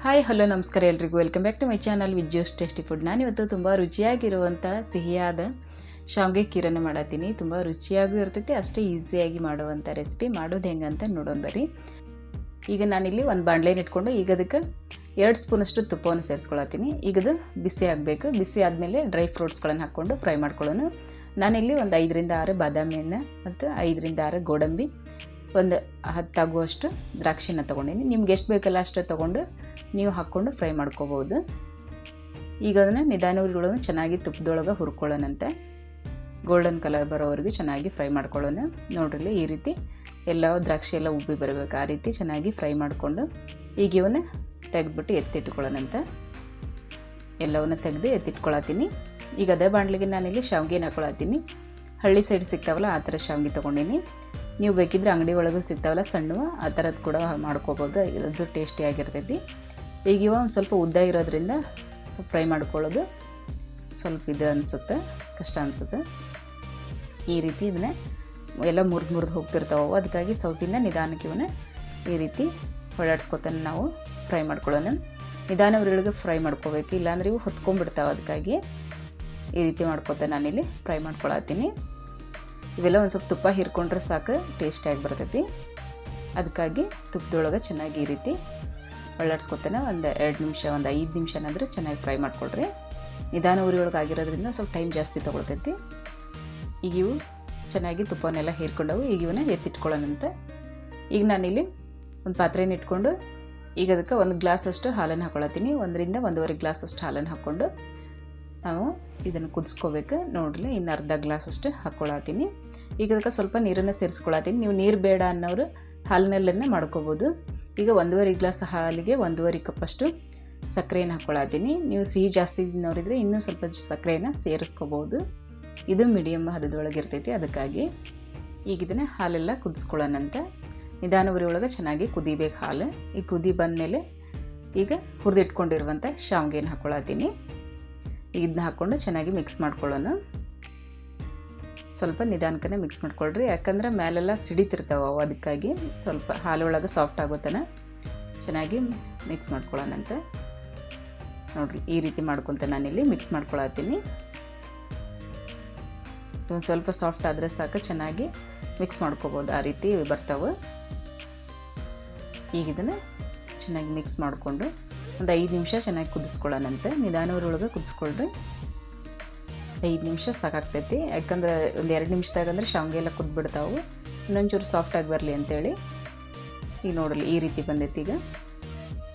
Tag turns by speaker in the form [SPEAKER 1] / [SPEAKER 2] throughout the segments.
[SPEAKER 1] Hi hello ನಮಸ್ಕಾರ ಎಲ್ರಿಗೂ welcome back to my channel Viju's tasty food. ನಾನಿವತ್ತು ತುಂಬ ರುಚಿಯಾಗಿರುವಂಥ ಸಿಹಿಯಾದ ಶಾವಿಗೆ ಕೀರನ್ನು ಮಾಡತ್ತೀನಿ. ತುಂಬ ರುಚಿಯಾಗೂ ಇರ್ತೈತಿ, ಅಷ್ಟೇ ಈಸಿಯಾಗಿ ಮಾಡುವಂಥ ರೆಸಿಪಿ. ಮಾಡೋದು ಹೆಂಗಂತ ನೋಡೋಣ ಬರ್ರಿ. ಈಗ ನಾನಿಲ್ಲಿ ಒಂದು ಬಾಣಲೆನ ಇಟ್ಕೊಂಡು ಈಗ ಅದಕ್ಕೆ 2 ಸ್ಪೂನಷ್ಟು ತುಪ್ಪವನ್ನು ಸೇರಿಸ್ಕೊಳತ್ತೀನಿ. ಈಗ ಅದು ಬಿಸಿ ಆಗಬೇಕು. ಬಿಸಿ ಆದಮೇಲೆ ಡ್ರೈ ಫ್ರೂಟ್ಸ್ಗಳನ್ನು ಹಾಕ್ಕೊಂಡು ಫ್ರೈ ಮಾಡ್ಕೊಳ್ಳೋಣ. ನಾನಿಲ್ಲಿ ಒಂದು 5 ರಿಂದ 6 ಬಾದಾಮಿಯನ್ನು ಮತ್ತು 5 ರಿಂದ 6 ಗೋಡಂಬಿ, ಒಂದು 10 ಆಗುವಷ್ಟು ದ್ರಾಕ್ಷಿನ ತೊಗೊಂಡಿನಿ. ನಿಮ್ಗೆ ಎಷ್ಟು ಬೇಕಲ್ಲ ಅಷ್ಟು ತೊಗೊಂಡು ನೀವು ಹಾಕ್ಕೊಂಡು ಫ್ರೈ ಮಾಡ್ಕೋಬೋದು. ಈಗ ಅದನ್ನು ನಿಧಾನವಾಗಿ ಚೆನ್ನಾಗಿ ತುಪ್ಪದೊಳಗೆ ಹುರ್ಕೊಳ್ಳೋಣಂತೆ. ಗೋಲ್ಡನ್ ಕಲರ್ ಬರೋವರೆಗೆ ಚೆನ್ನಾಗಿ ಫ್ರೈ ಮಾಡ್ಕೊಳ್ಳೋಣ. ನೋಡ್ರಿ, ಈ ರೀತಿ ಎಲ್ಲ ದ್ರಾಕ್ಷಿ ಎಲ್ಲ ಉಬ್ಬಿ ಬರಬೇಕು, ಆ ರೀತಿ ಚೆನ್ನಾಗಿ ಫ್ರೈ ಮಾಡಿಕೊಂಡು ಈಗ ಇವನ್ನ ತೆಗೆದ್ಬಿಟ್ಟು ಎತ್ತಿಟ್ಕೊಳ್ಳೋಣಂತ. ಎಲ್ಲವನ್ನು ತೆಗೆದು ಎತ್ತಿಟ್ಕೊಳತ್ತೀನಿ. ಈಗ ಅದೇ ಬಾಣಲಿಗೆ ನಾನಿಲ್ಲಿ ಶಾವಿಗೆನ ಹಾಕೊಳತ್ತೀನಿ. ಹಳ್ಳಿ ಸೈಡ್ ಸಿಗ್ತಾವಲ್ಲ ಆ ಥರ ಶಾವಿಗೆ ತೊಗೊಂಡಿನಿ. ನೀವು ಬೇಕಿದ್ರೆ ಅಂಗಡಿ ಒಳಗೂ ಸಿಗ್ತಾವಲ್ಲ ಸಣ್ಣವ, ಆ ಥರದ್ದು ಕೂಡ ಮಾಡ್ಕೋಬೋದು. ಇದು ಟೇಸ್ಟಿಯಾಗಿರ್ತೈತಿ. ಈಗ ಇವ ಒಂದು ಸ್ವಲ್ಪ ಉದ್ದ ಇರೋದ್ರಿಂದ ಸ್ವಲ್ಪ ಫ್ರೈ ಮಾಡ್ಕೊಳ್ಳೋದು ಸ್ವಲ್ಪ ಇದು ಅನಿಸುತ್ತೆ, ಕಷ್ಟ ಅನಿಸುತ್ತೆ. ಈ ರೀತಿ ಇದನ್ನೇ ಎಲ್ಲ ಮುರಿದು ಹೋಗ್ತಿರ್ತಾವೆ, ಅದಕ್ಕಾಗಿ ಸೌಟಿನ ನಿಧಾನಕ್ಕೆ ಇವನ್ನ ಈ ರೀತಿ ಓಡಾಡ್ಸ್ಕೊತಾನೆ ನಾವು ಫ್ರೈ ಮಾಡ್ಕೊಳ್ಳೋಣ. ನಿಧಾನ ಉರಿಯೊಳಗೆ ಫ್ರೈ ಮಾಡ್ಕೋಬೇಕು, ಇಲ್ಲಾಂದ್ರೆ ಇವು ಹೊತ್ಕೊಂಡ್ಬಿಡ್ತಾವೆ. ಅದಕ್ಕಾಗಿ ಈ ರೀತಿ ಮಾಡ್ಕೊತಾನೆ ನಾನಿಲ್ಲಿ ಫ್ರೈ ಮಾಡ್ಕೊಳತ್ತೀನಿ. ಇವೆಲ್ಲ ಒಂದು ಸ್ವಲ್ಪ ತುಪ್ಪ ಹೀರ್ಕೊಂಡ್ರೆ ಸಾಕು, ಟೇಸ್ಟಿಯಾಗಿ ಬರ್ತೈತಿ. ಅದಕ್ಕಾಗಿ ತುಪ್ಪದೊಳಗೆ ಚೆನ್ನಾಗಿ ಈ ರೀತಿ ಒಳ್ಳಾಡ್ಸ್ಕೊತಾನೆ. ಒಂದು 2 ನಿಮಿಷ, ಒಂದು 5 ನಿಮಿಷನಾದ್ರೆ ಚೆನ್ನಾಗಿ ಫ್ರೈ ಮಾಡ್ಕೊಳ್ರಿ. ನಿಧಾನ ಉರಿಯೊಳಗೆ ಆಗಿರೋದ್ರಿಂದ ಸ್ವಲ್ಪ ಟೈಮ್ ಜಾಸ್ತಿ ತೊಗೊಳ್ತೈತಿ. ಈಗ ಇವು ಚೆನ್ನಾಗಿ ತುಪ್ಪವನ್ನೆಲ್ಲ ಹೀರ್ಕೊಂಡವು. ಈಗ ಇವನ್ನ ಎತ್ತಿಟ್ಕೊಳ್ಳೋಣಂತ. ಈಗ ನಾನಿಲ್ಲಿ ಒಂದು ಪಾತ್ರೆನ ಇಟ್ಕೊಂಡು ಈಗ ಅದಕ್ಕೆ 1 ಗ್ಲಾಸಷ್ಟು ಹಾಲನ್ನು ಹಾಕೊಳತ್ತೀನಿ. 1 ರಿಂದ 1.5 ಗ್ಲಾಸಷ್ಟು ಹಾಲನ್ನು ಹಾಕ್ಕೊಂಡು ನಾವು ಇದನ್ನು ಕುದಿಸ್ಕೋಬೇಕು. ನೋಡ್ರಿ, ಇನ್ನು ಅರ್ಧ ಗ್ಲಾಸಷ್ಟು ಹಾಕ್ಕೊಳತ್ತೀನಿ. ಈಗ ಅದಕ್ಕೆ ಸ್ವಲ್ಪ ನೀರನ್ನು ಸೇರಿಸ್ಕೊಳತ್ತೀನಿ. ನೀವು ನೀರು ಬೇಡ ಅನ್ನೋರು ಹಾಲಿನಲ್ಲೇ ಮಾಡ್ಕೋಬೋದು. ಈಗ 1.5 ಗ್ಲಾಸ್ ಹಾಲಿಗೆ 1.5 ಕಪ್ಪಷ್ಟು ಸಕ್ಕರೆಯನ್ನು ಹಾಕ್ಕೊಳತ್ತೀನಿ. ನೀವು ಸಿಹಿ ಜಾಸ್ತಿ ನೋಡಿದರೆ ಇನ್ನೂ ಸ್ವಲ್ಪ ಸಕ್ಕರೆಯನ್ನು ಸೇರಿಸ್ಕೋಬೋದು. ಇದು ಮೀಡಿಯಮ್ ಹದದೊಳಗೆ ಇರ್ತೈತಿ, ಅದಕ್ಕಾಗಿ ಈಗ ಇದನ್ನು ಹಾಲೆಲ್ಲ ಕುದಿಸ್ಕೊಳ್ಳೋಣಂತ. ನಿಧಾನ ಉರಿ ಒಳಗೆ ಚೆನ್ನಾಗಿ ಕುದಿಬೇಕು ಹಾಲು. ಈ ಕುದಿ ಬಂದಮೇಲೆ ಈಗ ಹುರಿದಿಟ್ಕೊಂಡಿರುವಂಥ ಶಾವಿಗೆನ ಹಾಕ್ಕೊಳತ್ತೀನಿ. ಇದನ್ನ ಹಾಕ್ಕೊಂಡು ಚೆನ್ನಾಗಿ ಮಿಕ್ಸ್ ಮಾಡ್ಕೊಳ್ಳೋಣ. ಸ್ವಲ್ಪ ನಿಧಾನಕ್ಕೇ ಮಿಕ್ಸ್ ಮಾಡ್ಕೊಳ್ರಿ, ಯಾಕಂದ್ರೆ ಮೇಲೆಲ್ಲ ಸಿಡಿತಿರ್ತಾವೆ, ಅದಕ್ಕಾಗಿ ಸ್ವಲ್ಪ ಹಾಲೊಳಗೆ ಸಾಫ್ಟ್ ಆಗೋತನ ಚೆನ್ನಾಗಿ ಮಿಕ್ಸ್ ಮಾಡ್ಕೊಳ್ಳೋಣಂತ. ನೋಡಿರಿ, ಈ ರೀತಿ ಮಾಡ್ಕೊತ ನಾನಿಲ್ಲಿ ಮಿಕ್ಸ್ ಮಾಡ್ಕೊಳತ್ತೀನಿ. ಒಂದು ಸ್ವಲ್ಪ ಸಾಫ್ಟ್ ಆದರೆ ಸಾಕು, ಚೆನ್ನಾಗಿ ಮಿಕ್ಸ್ ಮಾಡ್ಕೋಬೋದು, ಆ ರೀತಿ ಬರ್ತಾವೆ. ಈಗ ಇದನ್ನು ಚೆನ್ನಾಗಿ ಮಿಕ್ಸ್ ಮಾಡಿಕೊಂಡು ಒಂದು 5 ನಿಮಿಷ ಚೆನ್ನಾಗಿ ಕುದಿಸ್ಕೊಳ್ಳೋಣಂತೆ. ನಿಧಾನ ಉರಿಯೊಳಗೆ ಕುದಿಸ್ಕೊಳ್ರಿ. 5 ನಿಮಿಷ ಸಾಕಾಗ್ತೈತಿ, ಯಾಕಂದ್ರೆ ಒಂದು 2 ನಿಮಿಷದಾಗಂದ್ರೆ ಶಾವಿಗೆ ಎಲ್ಲ ಕುದ್ಬಿಡ್ತಾವೆ. ಇನ್ನೊಂಚೂರು ಸಾಫ್ಟಾಗಿ ಬರಲಿ ಅಂತೇಳಿ. ಈಗ ನೋಡಲಿ, ಈ ರೀತಿ ಬಂದೈತಿ.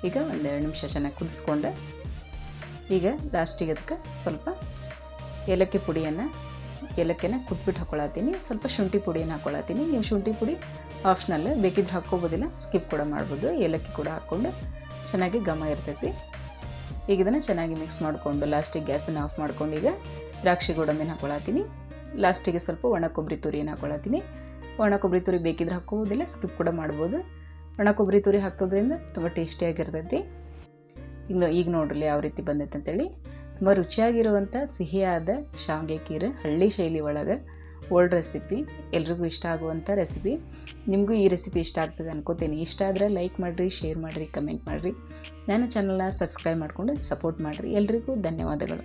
[SPEAKER 1] ಈಗ ಒಂದು 2 ನಿಮಿಷ ಚೆನ್ನಾಗಿ ಕುದಿಸ್ಕೊಂಡೆ. ಈಗ ಲಾಸ್ಟಿಗೆ ಅದಕ್ಕೆ ಸ್ವಲ್ಪ ಏಲಕ್ಕಿನ ಕುಟ್ಬಿಟ್ಟು ಹಾಕ್ಕೊಳತ್ತೀನಿ. ಸ್ವಲ್ಪ ಶುಂಠಿ ಪುಡಿಯನ್ನು ಹಾಕ್ಕೊಳತ್ತೀನಿ. ನೀವು ಶುಂಠಿ ಪುಡಿ ಆಪ್ಷನಲ್, ಬೇಕಿದ್ರೆ ಹಾಕ್ಕೋಬೋದಿಲ್ಲ, ಸ್ಕಿಪ್ ಕೂಡ ಮಾಡ್ಬೋದು. ಏಲಕ್ಕಿ ಕೂಡ ಹಾಕ್ಕೊಂಡು ಚೆನ್ನಾಗಿ ಘಮ ಇರ್ತೈತಿ. ಈಗ ಇದನ್ನು ಚೆನ್ನಾಗಿ ಮಿಕ್ಸ್ ಮಾಡಿಕೊಂಡು ಲಾಸ್ಟಿಗೆ ಗ್ಯಾಸನ್ನು ಆಫ್ ಮಾಡ್ಕೊಂಡು ಈಗ ದ್ರಾಕ್ಷಿ ಗೋಡಂಬಿನ ಹಾಕ್ಕೊಳತ್ತೀನಿ. ಲಾಸ್ಟಿಗೆ ಸ್ವಲ್ಪ ಒಣ ಕೊಬ್ಬರಿ ತುರಿಯನ್ನು ಹಾಕ್ಕೊಳತ್ತೀನಿ. ಒಣ ಕೊಬ್ಬರಿ ತುರಿ ಬೇಕಿದ್ರೆ ಹಾಕ್ಕೋಬೋದಿಲ್ಲ, ಸ್ಕಿಪ್ ಕೂಡ ಮಾಡ್ಬೋದು. ಒಣ ಕೊಬ್ಬರಿ ತುರಿ ಹಾಕೋದ್ರಿಂದ ತುಂಬ ಟೇಸ್ಟಿಯಾಗಿರ್ತೈತಿ. ಈಗ ನೋಡ್ರಿ ಯಾವ ರೀತಿ ಬಂದೈತೆ ಅಂತೇಳಿ. ತುಂಬ ರುಚಿಯಾಗಿರುವಂಥ ಸಿಹಿಯಾದ ಶಾವಿಗೆ ಕೀರು, ಹಳ್ಳಿ ಶೈಲಿ ಒಳಗೆ ಓಲ್ಡ್ ರೆಸಿಪಿ, ಎಲ್ರಿಗೂ ಇಷ್ಟ ಆಗುವಂಥ ರೆಸಿಪಿ. ನಿಮಗೂ ಈ ರೆಸಿಪಿ ಇಷ್ಟ ಆಗ್ತದೆ ಅನ್ಕೋತೀನಿ. ಇಷ್ಟ ಆದರೆ ಲೈಕ್ ಮಾಡಿರಿ, ಶೇರ್ ಮಾಡಿರಿ, ಕಮೆಂಟ್ ಮಾಡಿರಿ. ನನ್ನ ಚಾನಲ್ನ ಸಬ್ಸ್ಕ್ರೈಬ್ ಮಾಡಿಕೊಂಡು ಸಪೋರ್ಟ್ ಮಾಡಿರಿ. ಎಲ್ರಿಗೂ ಧನ್ಯವಾದಗಳು.